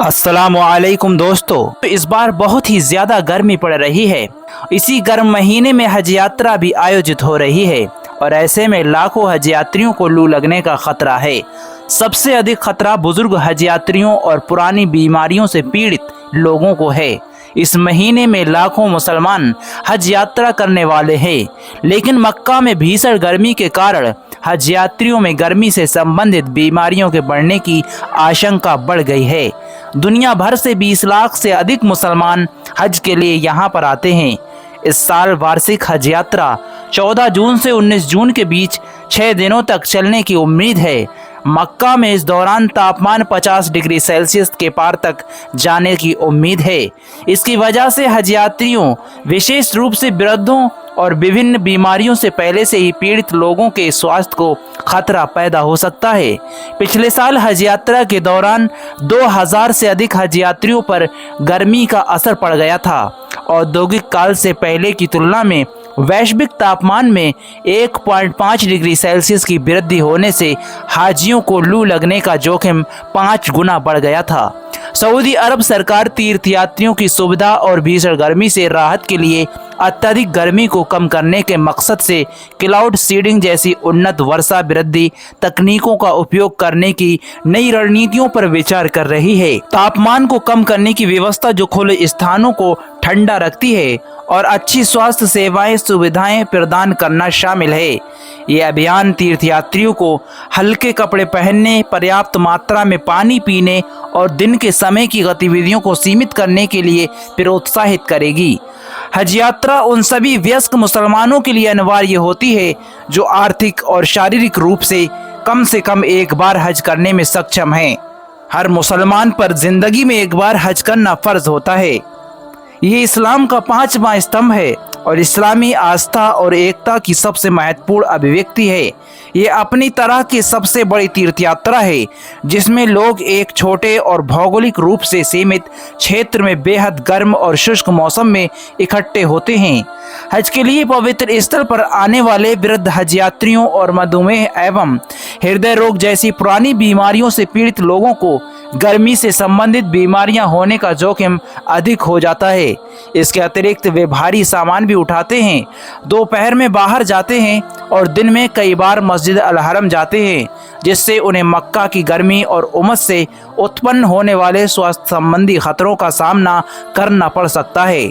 अस्सलामुअलैकुम दोस्तों, इस बार बहुत ही ज्यादा गर्मी पड़ रही है। इसी गर्म महीने में हज यात्रा भी आयोजित हो रही है और ऐसे में लाखों हज यात्रियों को लू लगने का खतरा है। सबसे अधिक खतरा बुजुर्ग हज यात्रियों और पुरानी बीमारियों से पीड़ित लोगों को है। इस महीने में लाखों मुसलमान हज यात्रा करने वाले हैं, लेकिन मक्का में भीषण गर्मी के कारण हज यात्रियों में गर्मी से संबंधित बीमारियों के बढ़ने की आशंका बढ़ गई है। दुनिया भर से 20 लाख से अधिक मुसलमान हज के लिए यहाँ पर आते हैं। इस साल वार्षिक हज यात्रा 14 जून से 19 जून के बीच 6 दिनों तक चलने की उम्मीद है। मक्का में इस दौरान तापमान 50 डिग्री सेल्सियस के पार तक जाने की उम्मीद है। इसकी वजह से हज यात्रियों, विशेष रूप से वृद्धों और विभिन्न बीमारियों से पहले से ही पीड़ित लोगों के स्वास्थ्य को खतरा पैदा हो सकता है। पिछले साल हज यात्रा के दौरान 2000 से अधिक हज यात्रियों पर गर्मी का असर पड़ गया था। औद्योगिक काल से पहले की तुलना में वैश्विक तापमान में 1.5 डिग्री सेल्सियस की वृद्धि होने से हाजियों को लू लगने का जोखिम 5 गुना बढ़ गया था। सऊदी अरब सरकार तीर्थयात्रियों की सुविधा और भीषण गर्मी से राहत के लिए अत्यधिक गर्मी को कम करने के मकसद से क्लाउड सीडिंग जैसी उन्नत वर्षा वृद्धि तकनीकों का उपयोग करने की नई रणनीतियों पर विचार कर रही है। तापमान को कम करने की व्यवस्था जो खुले स्थानों को ठंडा रखती है और अच्छी स्वास्थ्य सेवाएं सुविधाएं प्रदान करना शामिल है। ये अभियान तीर्थयात्रियों को हल्के कपड़े पहनने, पर्याप्त मात्रा में पानी पीने और दिन के समय की गतिविधियों को सीमित करने के लिए प्रोत्साहित करेगी। हज यात्रा उन सभी वयस्क मुसलमानों के लिए अनिवार्य होती है जो आर्थिक और शारीरिक रूप से कम एक बार हज करने में सक्षम हैं। हर मुसलमान पर जिंदगी में एक बार हज करना फर्ज होता है। ये इस्लाम का 5वां स्तंभ है और इस्लामी आस्था और एकता की सबसे महत्वपूर्ण अभिव्यक्ति है। ये अपनी तरह की सबसे बड़ी तीर्थ यात्रा है जिसमें लोग एक छोटे और भौगोलिक रूप से सीमित क्षेत्र में बेहद गर्म और शुष्क मौसम में इकट्ठे होते हैं। हज के लिए पवित्र स्थल पर आने वाले वृद्ध हज यात्रियों और मधुमेह एवं हृदय रोग जैसी पुरानी बीमारियों से पीड़ित लोगों को गर्मी से संबंधित बीमारियां होने का जोखिम अधिक हो जाता है। इसके अतिरिक्त वे भारी सामान भी उठाते हैं, दोपहर में बाहर जाते हैं और दिन में कई बार मस्जिद अल हरम जाते हैं, जिससे उन्हें मक्का की गर्मी और उमस से उत्पन्न होने वाले स्वास्थ्य संबंधी खतरों का सामना करना पड़ सकता है।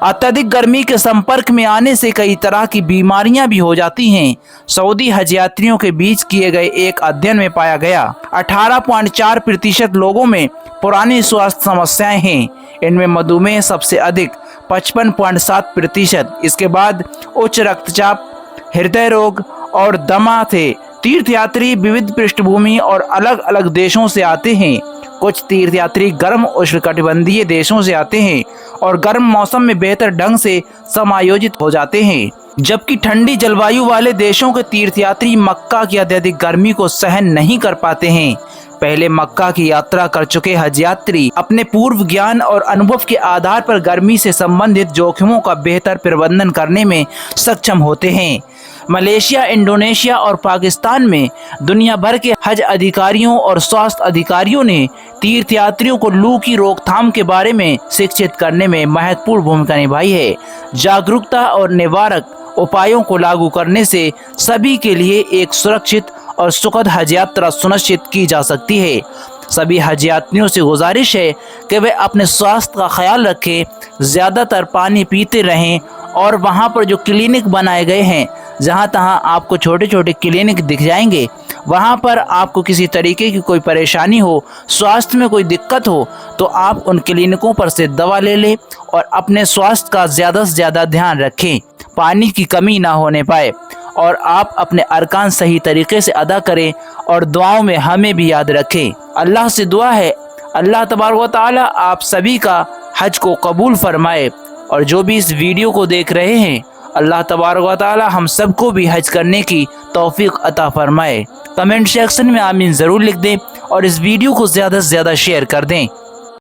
अत्यधिक गर्मी के संपर्क में आने से कई तरह की बीमारियां भी हो जाती हैं। सऊदी हज यात्रियों के बीच किए गए एक अध्ययन में पाया गया 18.4% लोगों में पुरानी स्वास्थ्य समस्याएं हैं। इनमें मधुमेह सबसे अधिक 55.7%, इसके बाद उच्च रक्तचाप, हृदय रोग और दमा थे। तीर्थयात्री विविध पृष्ठभूमि और अलग अलग देशों से आते हैं। कुछ तीर्थयात्री गर्म उष्णकटिबंधीय देशों से आते हैं और गर्म मौसम में बेहतर ढंग से समायोजित हो जाते हैं, जबकि ठंडी जलवायु वाले देशों के तीर्थयात्री मक्का की अत्यधिक गर्मी को सहन नहीं कर पाते हैं। पहले मक्का की यात्रा कर चुके हज यात्री अपने पूर्व ज्ञान और अनुभव के आधार पर गर्मी से संबंधित जोखिमों का बेहतर प्रबंधन करने में सक्षम होते हैं। मलेशिया, इंडोनेशिया और पाकिस्तान में दुनिया भर के हज अधिकारियों और स्वास्थ्य अधिकारियों ने तीर्थयात्रियों को लू की रोकथाम के बारे में शिक्षित करने में महत्वपूर्ण भूमिका निभाई है। जागरूकता और निवारक उपायों को लागू करने से सभी के लिए एक सुरक्षित और सुखद हज यात्रा सुनिश्चित की जा सकती है। सभी हज यात्रियों से गुजारिश है कि वे अपने स्वास्थ्य का ख्याल रखें, ज़्यादातर पानी पीते रहें और वहाँ पर जो क्लिनिक बनाए गए हैं, जहाँ तहाँ आपको छोटे छोटे क्लिनिक दिख जाएंगे, वहाँ पर आपको किसी तरीके की कोई परेशानी हो, स्वास्थ्य में कोई दिक्कत हो, तो आप उन क्लिनिकों पर से दवा ले लें और अपने स्वास्थ्य का ज़्यादा से ज़्यादा ध्यान रखें, पानी की कमी ना होने पाए और आप अपने अरकान सही तरीके से अदा करें और दुआओं में हमें भी याद रखें। अल्लाह से दुआ है अल्लाह तबारक व तआला आप सभी का हज को कबूल फरमाए और जो भी इस वीडियो को देख रहे हैं अल्लाह तबारक व तआला हम सबको भी हज करने की तौफीक अता फरमाए। कमेंट सेक्शन में आमीन ज़रूर लिख दें और इस वीडियो को ज़्यादा से ज़्यादा शेयर कर दें।